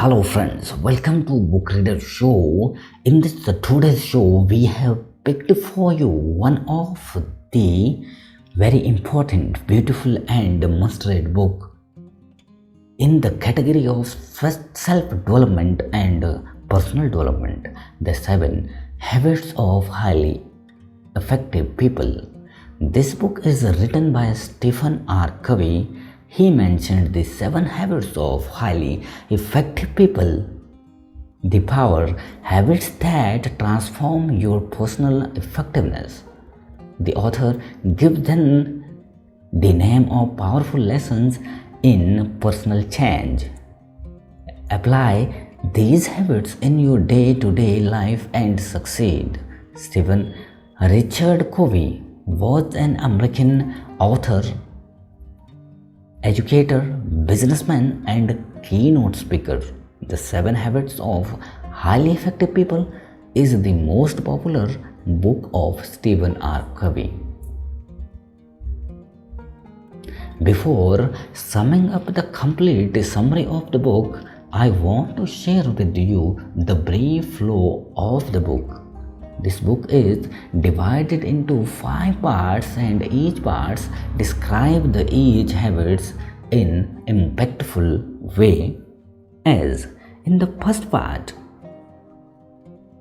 Hello friends, welcome to Book Reader Show. In this today's show, we have picked for you one of the very important, beautiful and must-read book in the category of self-development and personal development, The 7 Habits of Highly Effective People. This book is written by Stephen R. Covey. He mentioned the 7 habits of highly effective people, the power habits that transform your personal effectiveness. The author gives them the name of powerful lessons in personal change. Apply these habits in your day-to-day life and succeed. Stephen Richard Covey was an American author, educator, businessman, and keynote speaker. The 7 Habits of Highly Effective People is the most popular book of Stephen R. Covey. Before summing up the complete summary of the book, I want to share with you the brief flow of the book. This book is divided into 5 parts, and each parts describe the each habits in impactful way. As in the first part,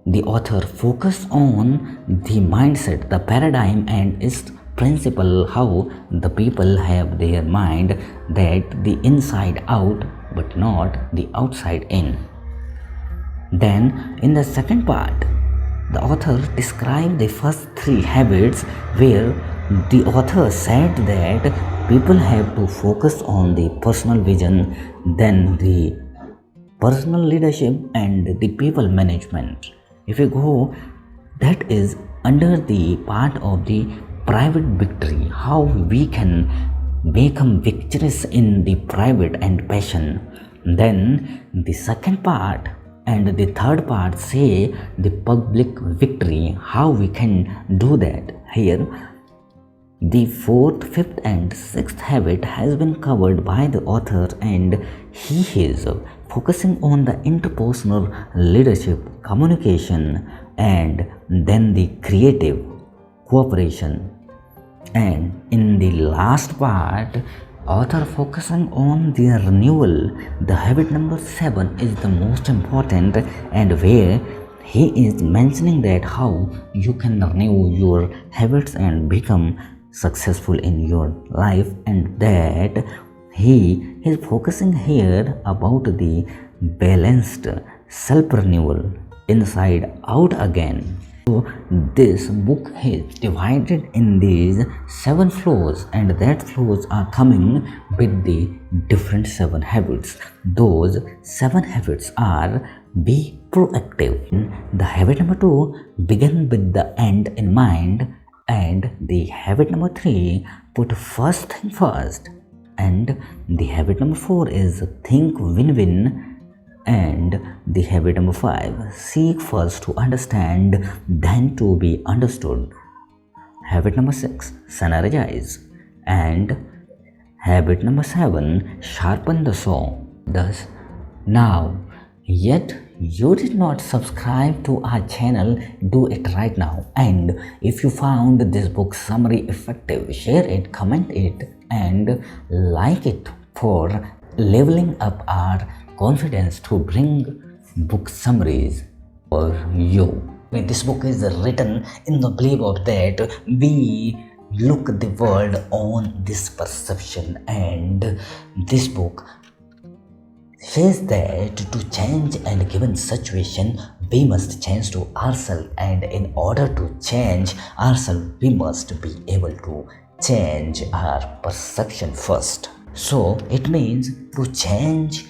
the author focused on the mindset, the paradigm and its principle, how the people have their mind that the inside out but not the outside in. Then in the second part, the author described the first 3 habits, where the author said that people have to focus on the personal vision, then the personal leadership and the people management. If you go, that is under the part of the private victory, how we can become victorious in the private and passion. Then the second part and the third part say the public victory, how we can do that. Here, the 4th, 5th and 6th habit has been covered by the author, and he is focusing on the interpersonal leadership, communication, and then the creative cooperation. And in the last part, author focusing on the renewal. The habit number 7 is the most important, and where he is mentioning that how you can renew your habits and become successful in your life, and that he is focusing here about the balanced self-renewal inside out again. So this book is divided in these 7 flows, and that flows are coming with the different 7 habits. Those 7 habits are: be proactive. The habit number 2, begin with the end in mind. And the habit number 3, put first thing first. And the habit number 4 is think win-win. And the habit number 5, seek first to understand, then to be understood. Habit number 6, synergize. And habit number 7, sharpen the saw. Thus, now, yet you did not subscribe to our channel, do it right now. And if you found this book summary effective, share it, comment it, and like it for leveling up our confidence to bring book summaries for you. This book is written in the belief of that we look the world on this perception, and this book says that to change and given situation we must change to ourselves, and in order to change ourselves we must be able to change our perception first. So it means to change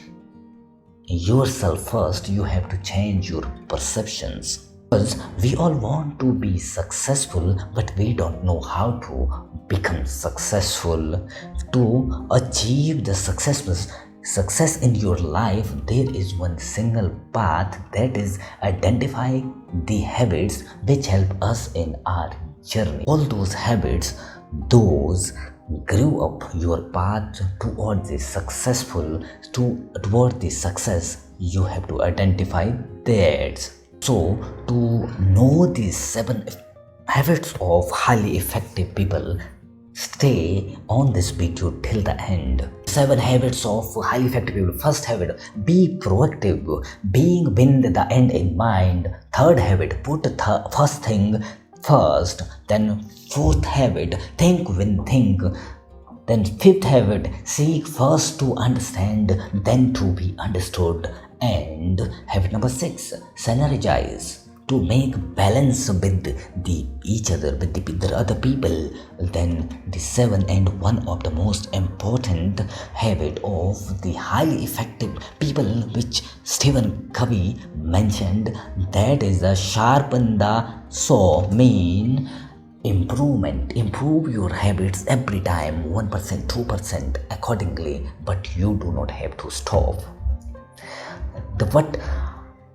yourself first, you have to change your perceptions. Because we all want to be successful, but we don't know how to become successful. To achieve the success in your life, there is one single path, that is identify the habits which help us in our journey. All those habits, those grew up your path toward the success you have to identify that. So, to know these 7 habits of highly effective people, stay on this video till the end. 7 habits of highly effective people. First habit, be proactive, being with the end in mind. Third habit, put the first thing first. Then fourth habit, think when think. Then fifth habit, seek first to understand, then to be understood. And habit number 6, synergize, to make balance with each other, with the other people. Then the 7 and one of the most important habit of the highly effective people, which Stephen Covey mentioned, that is the sharpen the saw, mean improvement. Improve your habits every time, 1%, 2% accordingly, but you do not have to stop. What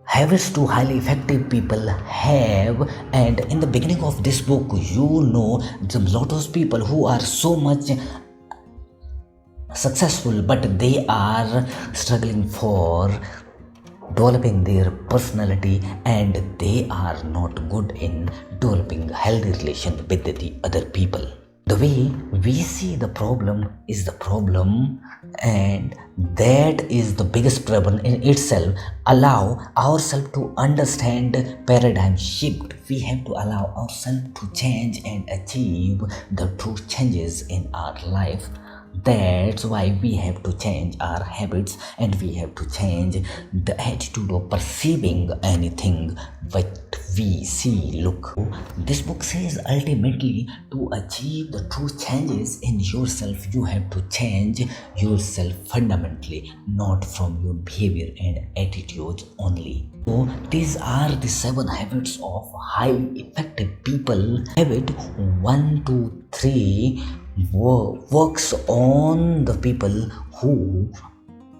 habits do highly effective people have? And in the beginning of this book, you know, a lot of people who are so much successful, but they are struggling for developing their personality, and they are not good in developing healthy relation with the other people. The way we see the problem is the problem, and that is the biggest problem in itself. Allow ourselves to understand paradigm shift. We have to allow ourselves to change and achieve the true changes in our life. That's why we have to change our habits, and we have to change the attitude of perceiving anything what we see. Look, this book says ultimately to achieve the true changes in yourself, you have to change yourself fundamentally, not from your behavior and attitudes only. So these are the 7 habits of highly effective people. Habit 1, 2, 3 works on the people who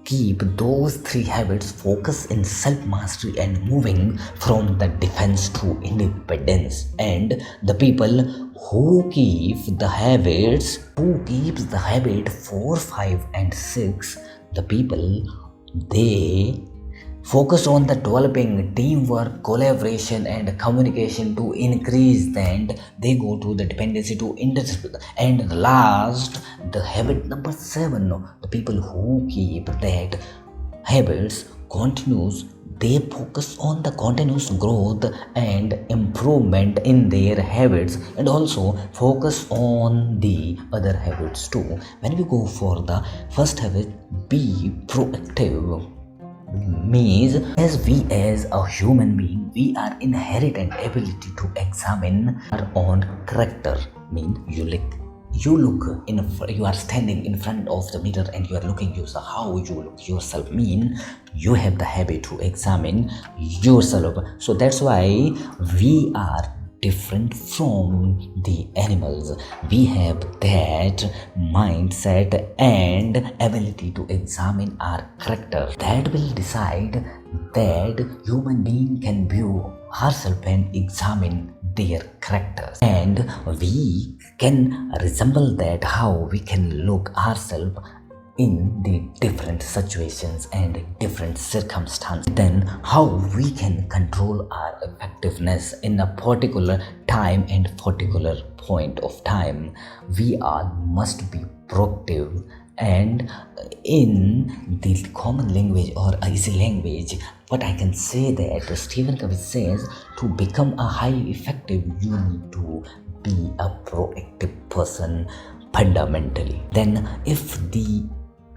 keep those 3 habits, focus in self-mastery and moving from the defense to independence. And the people who keeps the habit 4, 5 and 6, the people, they focus on the developing teamwork, collaboration and communication to increase, then they go to the dependency to industry. And the last, the habit number 7, the people who keep that habits continues, they focus on the continuous growth and improvement in their habits, and also focus on the other habits too. When we go for the first habit, be proactive, means as a human being, we are inherent ability to examine our own character. Mean you are standing in front of the mirror and you are looking yourself, how you look yourself, mean you have the habit to examine yourself. So that's why we are different from the animals. We have that mindset and ability to examine our character that will decide that human being can view herself and examine their characters, and we can resemble that, how we can look ourselves in the different situations and different circumstances, then how we can control our effectiveness in a particular time and particular point of time. We all must be proactive, and in the common language or easy language, but I can say that Stephen Covey says to become a highly effective, you need to be a proactive person fundamentally. Then if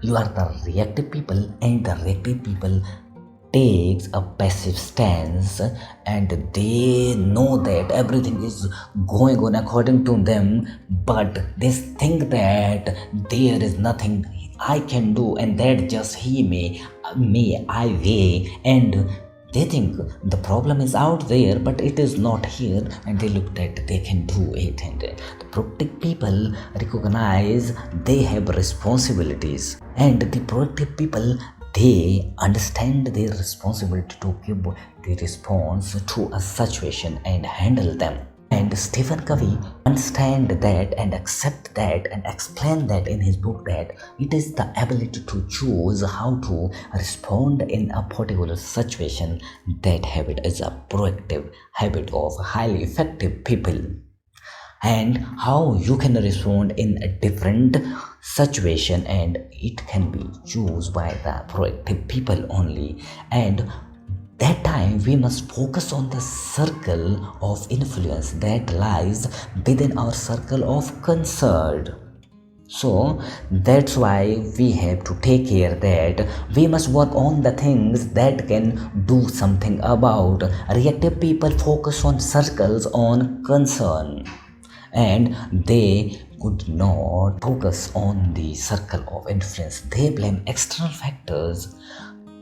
you are the reactive people, and the reactive people takes a passive stance, and they know that everything is going on according to them, but they think that there is nothing I can do, and that just he may, and they think the problem is out there, but it is not here, and they look that they can do it. And the proactive people recognize they have responsibilities, and the proactive people, they understand their responsibility to give the response to a situation and handle them. And Stephen Covey understand that and accept that and explain that in his book that it is the ability to choose how to respond in a particular situation. That habit is a proactive habit of highly effective people, and how you can respond in a different situation, and it can be chosen by the proactive people only. And that time we must focus on the circle of influence that lies within our circle of concern. So that's why we have to take care that we must work on the things that can do something about. Reactive people focus on circles on concern, and they could not focus on the circle of influence. They blame external factors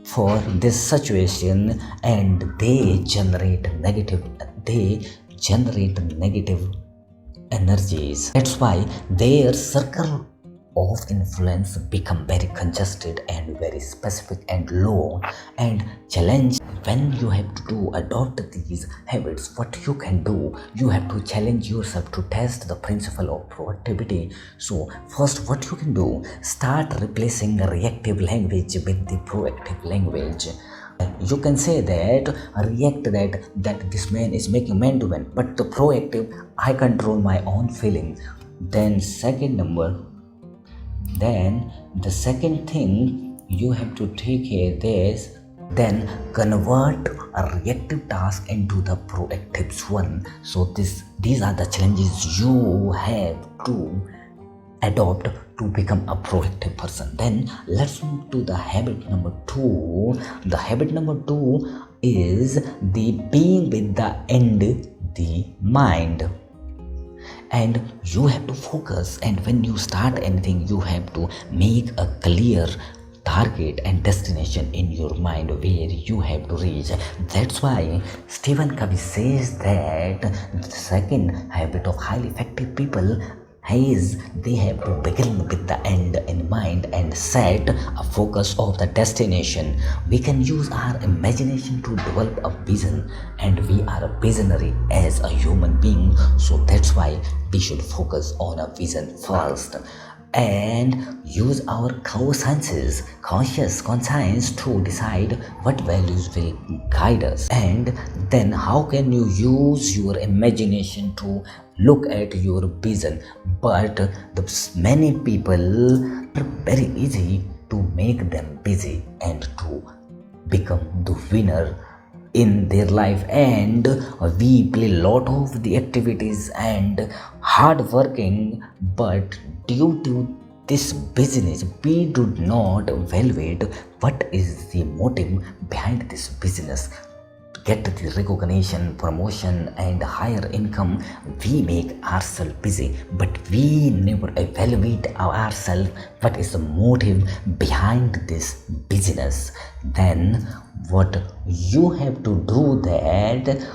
for this situation, and they generate negative energies. That's why their circle of influence become very congested and very specific and low and challenge. When you have to adopt these habits, what you can do, you have to challenge yourself to test the principle of proactivity. So first, what you can do, start replacing the reactive language with the proactive language. You can say that react that this man is making man to man, but the proactive, I control my own feelings. Then the second thing you have to take care this, then convert a reactive task into the proactive one. So these are the challenges you have to adopt to become a proactive person. Then let's move to the habit number 2. The habit number 2 is the being with the end, the mind. And you have to focus, and when you start anything, you have to make a clear target and destination in your mind where you have to reach. That's why Stephen Covey says that the second habit of highly effective people is they have to begin with the end in mind and set a focus of the destination. We can use our imagination to develop a vision, and we are a visionary as a human being. So that's why we should focus on a vision first and use our conscience to decide what values will guide us. And then how can you use your imagination to look at your vision? But the many people are very easy to make them busy and to become the winner in their life, and we play a lot of the activities and hard working, but due to this business we do not evaluate what is the motive behind this business. Get the recognition, promotion and higher income, we make ourselves busy, but we never evaluate ourselves what is the motive behind this business. Then what you have to do that,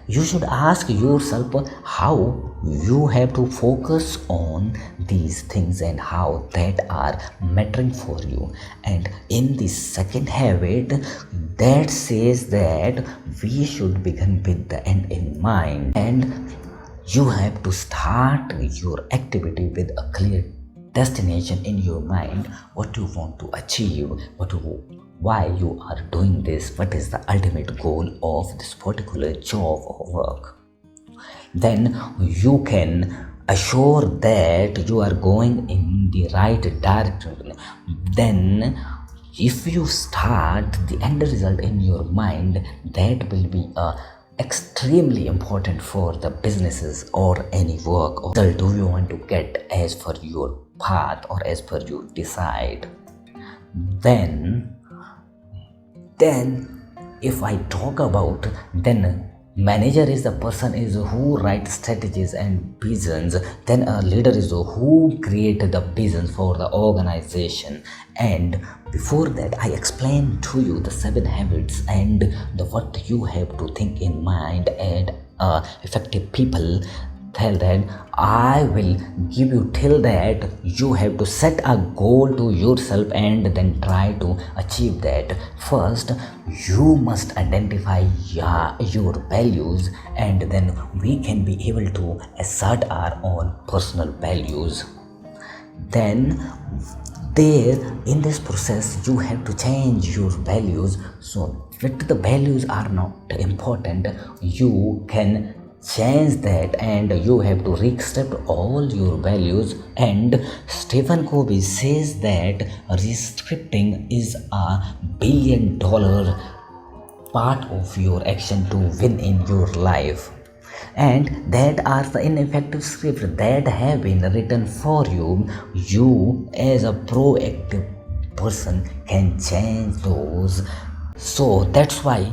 you should ask yourself how you have to focus on these things and how that are mattering for you. And in the second habit, that says that we should begin with the end in mind, and you have to start your activity with a clear destination in your mind, what you want to achieve, why you are doing this, what is the ultimate goal of this particular job or work. Then you can assure that you are going in the right direction. Then if you start the end result in your mind, that will be extremely important for the businesses or any work or result do you want to get as per your path or as per you decide. Then if I talk about, then manager is the person is who writes strategies and visions. Then a leader is who create the visions for the organization. And before that, I explained to you the 7 habits and the what you have to think in mind and effective people. tell that I will give you till that you have to set a goal to yourself and then try to achieve that. First, you must identify your values, and then we can be able to assert our own personal values. Then there in this process you have to change your values, so if the values are not important, you can change that and you have to restrict all your values. And Stephen Covey says that restricting is $1 billion part of your action to win in your life. And that are the ineffective scripts that have been written for you. You as a proactive person can change those. So that's why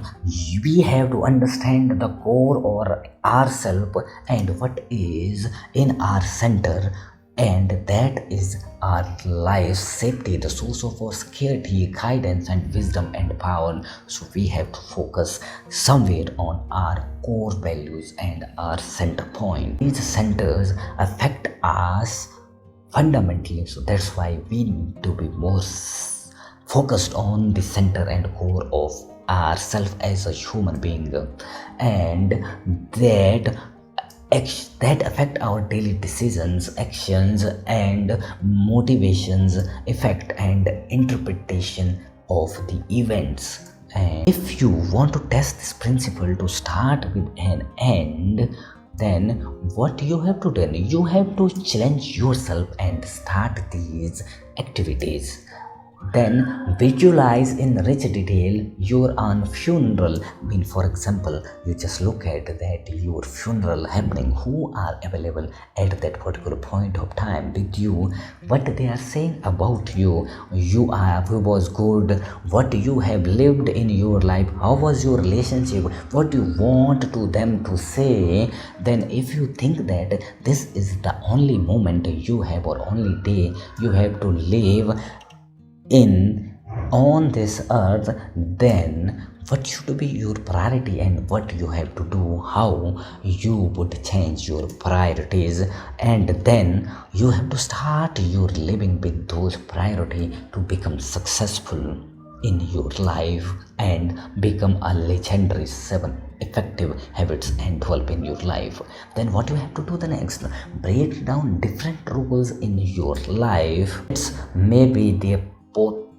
we have to understand the core or ourself and what is in our center, and that is our life safety, the source of our security, guidance and wisdom and power. So we have to focus somewhere on our core values and our center point. These centers affect us fundamentally, so that's why we need to be more focused on the center and core of ourself as a human being, and that affect our daily decisions, actions and motivations, effect and interpretation of the events. And if you want to test this principle to start with an end, then what you have to do, you have to challenge yourself and start these activities. Then visualize in rich detail your own funeral. For example, you just look at that your funeral happening, who are available at that particular point of time with you, what they are saying about you, who was good, what you have lived in your life, how was your relationship, what you want to them to say. Then if you think that this is the only moment you have or only day you have to live on this earth, then what should be your priority and what you have to do, how you would change your priorities, and then you have to start your living with those priorities to become successful in your life and become a legendary 7 effective habits and develop in your life. Then what you have to do the next, break down different rules in your life. It's maybe the both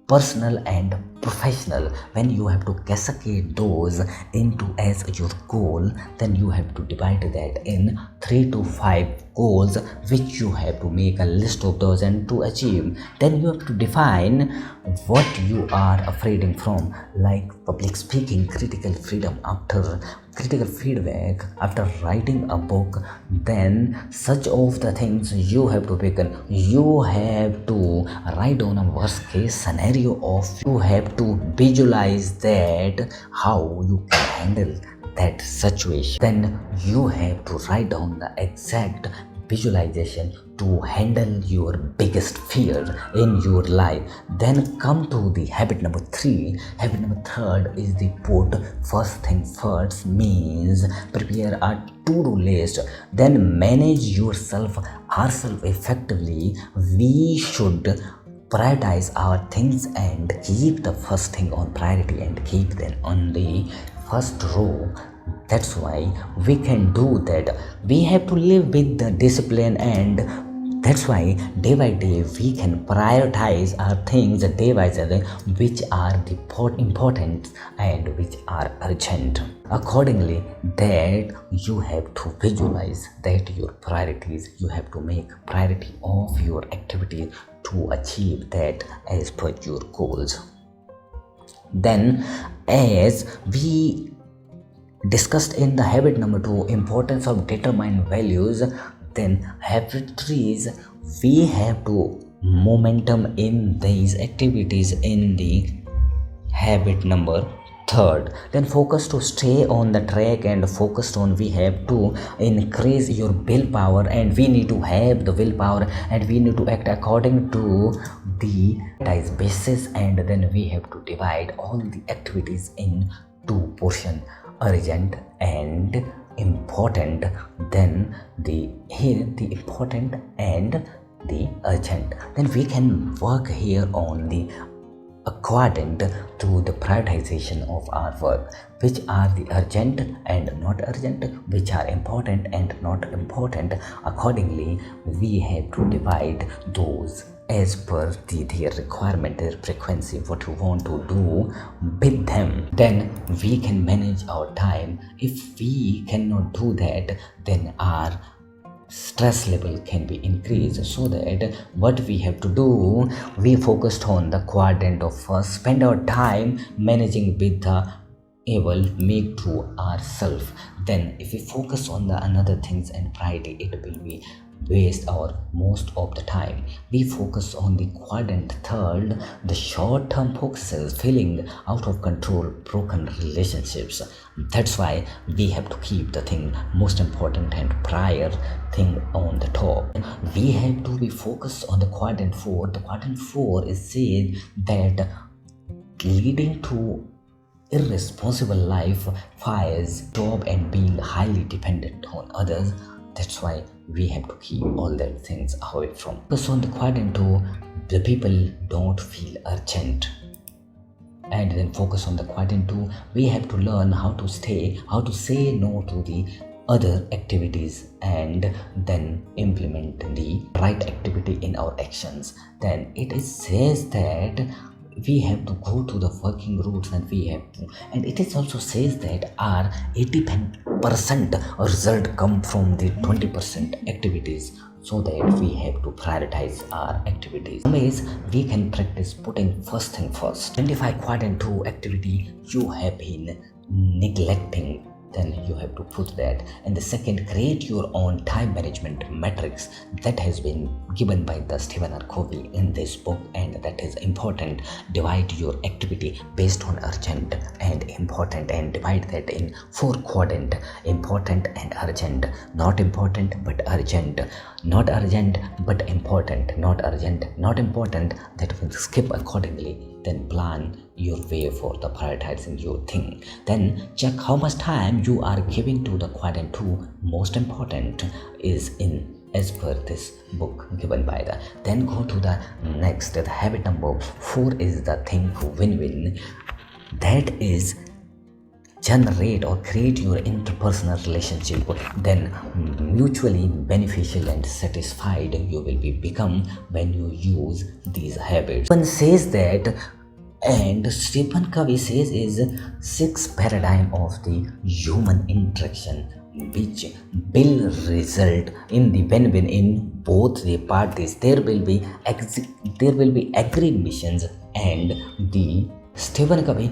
personal and professional. When you have to cascade those into as your goal, then you have to divide that in 3 to 5 goals, which you have to make a list of those and to achieve. Then you have to define what you are afraid from, like public speaking, critical freedom, after critical feedback, after writing a book. Then such of the things you have to pick. You have to write down a worst case scenario of, you have to visualize that how you can handle that situation. Then you have to write down the exact visualization to handle your biggest fear in your life. Then come to the habit number 3. Habit number 3 is the put first thing first, means prepare a to-do list. Then manage yourself ourselves effectively. We should prioritize our things and keep the first thing on priority and keep them on the first row. That's why we can do that. We have to live with the discipline, and that's why day by day we can prioritize our things day by day, which are the important and which are urgent. Accordingly, that you have to visualize that your priorities, you have to make priority of your activity to achieve that as per your goals. Then, as we discussed in the habit number 2, importance of determined values, then habit 3 is we have to momentum in these activities in the habit number 3. Then focus to stay on the track and focused on, we have to increase your willpower, and we need to have the willpower and we need to act according to the basis. And then we have to divide all the activities in 2 portions, urgent and important, then the important and the urgent. Then we can work here on the according to the prioritization of our work, which are the urgent and not urgent, which are important and not important. Accordingly, we have to divide those as per their requirement, their frequency, what you want to do with them. Then we can manage our time. If we cannot do that, then our stress level can be increased. So that what we have to do, we focused on the quadrant of first, spend our time managing with the able make to ourselves. Then if we focus on the another things and priority, it will be waste our most of the time. We focus on the quadrant third, the short-term focuses, feeling out of control, broken relationships. That's why we have to keep the thing most important and prior thing on the top. We have to be focused on the quadrant 4. The quadrant 4 is said that leading to irresponsible life, fires, job, and being highly dependent on others. That's why we have to keep all that things away from. Because on the quadrant 2, the people don't feel urgent. And then focus on the quadrant 2, we have to learn how to say no to the other activities and then implement the right activity in our actions. Then it says that we have to go to the working routes, and it is also says that our 80% result come from the 20% activities, so that we have to prioritize our activities. Ways we can practice putting first thing first. Identify quadrant 2 activity you have been neglecting, then you have to put that. And the second, create your own time management matrix that has been given by the Stephen R. Covey in this book, and that is important. Divide your activity based on urgent and important, and divide that in 4 quadrant: important and urgent, not important but urgent, not urgent but important, not urgent, not important. That will skip accordingly. Then plan your way for the prioritizing your thing. Then check how much time you are giving to the quadrant 2 most important is in as per this book given by the. Then go to the next, the habit number 4 is the think win-win. That is generate or create your interpersonal relationship, then mutually beneficial and satisfied you will be become when you use these habits. One says that, and Stephen Covey says, is 6 paradigm of the human interaction which will result in the win-win in both the parties. There will be agreed missions, and the Stephen Covey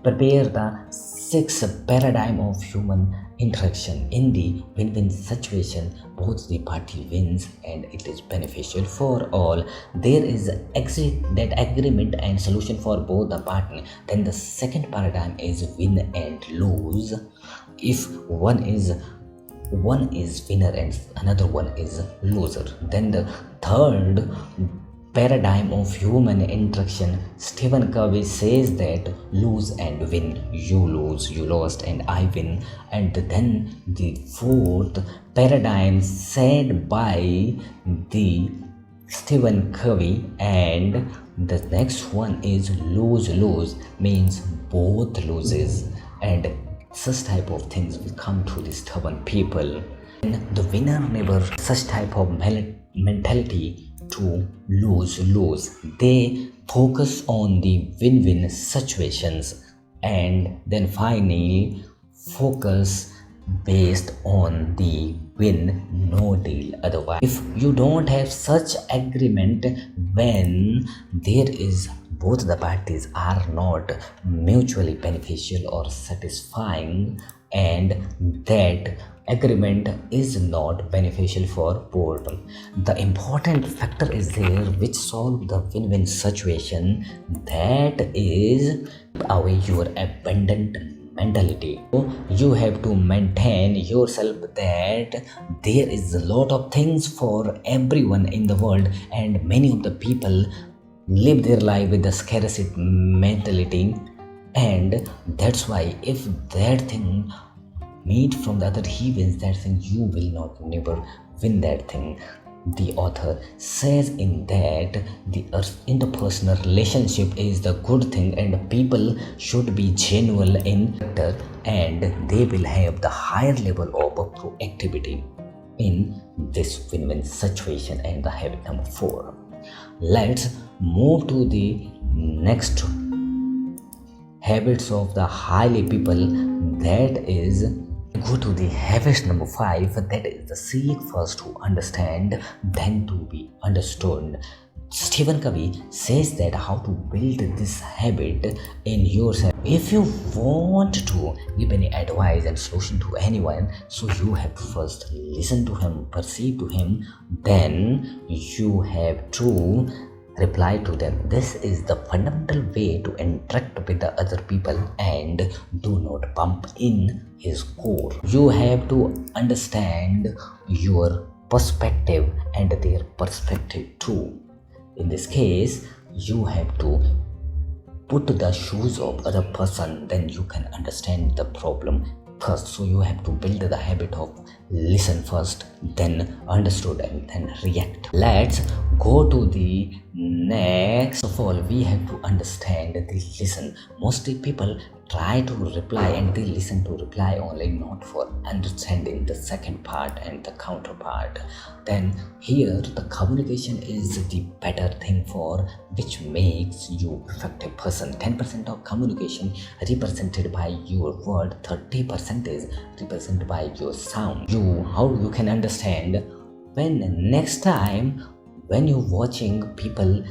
prepare the 6 paradigm of human interaction. In the win-win situation, both the party wins and it is beneficial for all. There is that agreement and solution for both the party. Then the second paradigm is win and lose. If one is winner and another one is loser. Then the third paradigm of human interaction, Stephen Covey says that lose and win. You lose, you lost, and I win. And then the fourth paradigm said by the Stephen Covey, and the next one is lose-lose, means both loses, and such type of things will come to the stubborn people. And the winner never such type of mentality to lose. They focus on the win-win situations, and then finally focus based on the win, no deal. Otherwise, if you don't have such agreement, when there is both the parties are not mutually beneficial or satisfying, and that agreement is not beneficial for both. The important factor is there which solve the win-win situation, that is away your abundant mentality. So you have to maintain yourself that there is a lot of things for everyone in the world, and many of the people live their life with the scarcity mentality, and that's why if that thing meet from the other, he wins that thing, you will not never win that thing. The author says in that the interpersonal relationship is the good thing, and people should be genuine in character, and they will have the higher level of proactivity in this win-win situation. And the habit number 4. Let's move to the next habits of the highly people, that is go to the habit number 5, that is the seek first to understand then to be understood. Stephen Covey says that how to build this habit in yourself. If you want to give any advice and solution to anyone, so you have to first listen to him, perceive to him, then you have to reply to them. This is the fundamental way to interact with the other people, and do not bump in his core. You have to understand your perspective and their perspective too. In this case, you have to put the shoes of other person, then you can understand the problem first. So you have to build the habit of listen first, then understood, and then react. Let's go to the next. Of all, we have to understand the listen. Mostly people try to reply and they listen to reply only, not for understanding the second part and the counterpart. Then here the communication is the better thing for which makes you effective person. 10% of communication represented by your word, 30% is represented by your sound. How you can understand when next time when you're watching people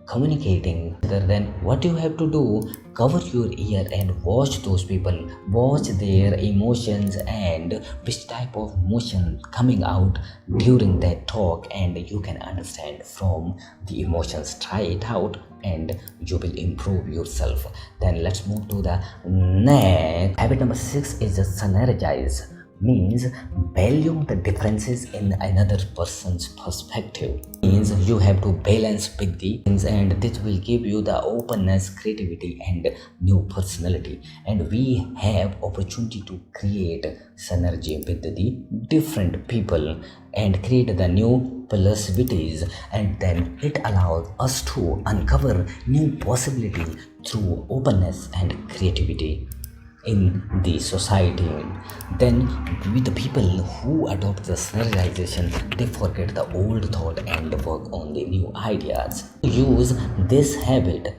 communicating, then what you have to do, cover your ear and watch those people, watch their emotions and which type of emotion coming out during that talk, and you can understand from the emotions. Try it out and you will improve yourself. Then let's move to the next. Habit number 6 is synergize. Means valuing the differences in another person's perspective. Means you have to balance with the things, and this will give you the openness, creativity, and new personality. And we have opportunity to create synergy with the different people and create the new philosophies, and then it allows us to uncover new possibility through openness and creativity in the society. Then with the people who adopt the synergization, they forget the old thought and work on the new ideas. Use this habit.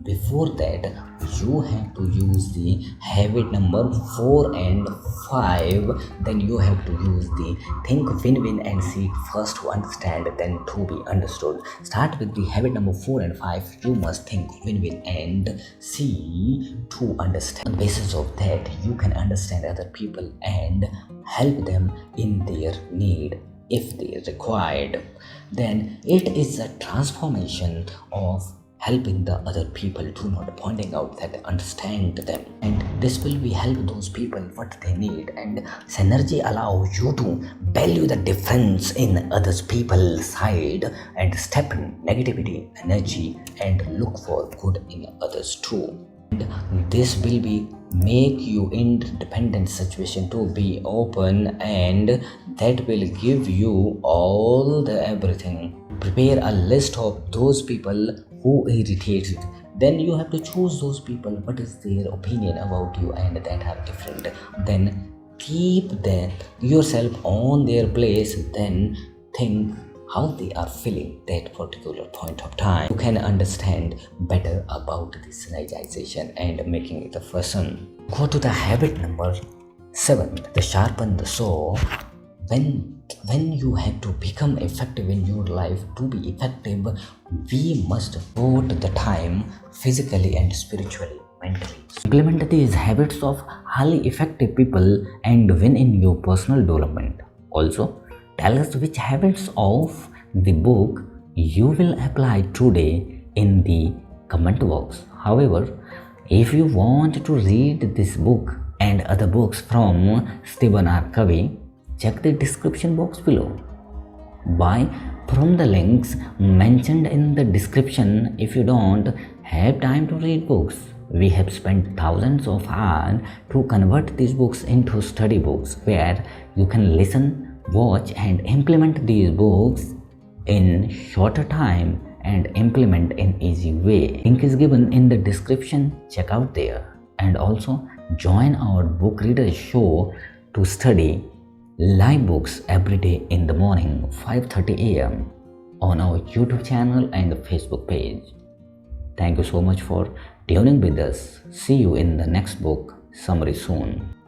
Before that, you have to use the habit number 4 and 5. Then you have to use the think win-win and seek first to understand then to be understood. Start with the habit number 4 and 5. You must think win-win and see to understand. On the basis of that, you can understand other people and help them in their need if they required. Then it is a transformation of helping the other people to not pointing out that understand them, and this will be help those people what they need. And synergy allow you to value the difference in others people's side and step in negativity energy and look for good in others too. And this will be make you independent situation to be open, and that will give you all the everything. Prepare a list of those people who irritates you. Then you have to choose those people what is their opinion about you and that are different. Then keep them yourself on their place, then think how they are feeling that particular point of time. You can understand better about the synergization and making it a person. Go to the habit number 7, the sharpen the saw. When you have to become effective in your life, to be effective, we must devote the time physically and spiritually, mentally. Implement these habits of highly effective people and win in your personal development. Also, tell us which habits of the book you will apply today in the comment box. However, if you want to read this book and other books from Stephen R. Covey, check the description box below. Buy from the links mentioned in the description if you don't have time to read books. We have spent thousands of hours to convert these books into study books where you can listen, watch, and implement these books in shorter time and implement in easy way. Link is given in the description. Check out there. And also join our book readers show to study live books every day in the morning 5:30 a.m. on our YouTube channel and Facebook page. Thank you so much for tuning with us. See you in the next book summary soon.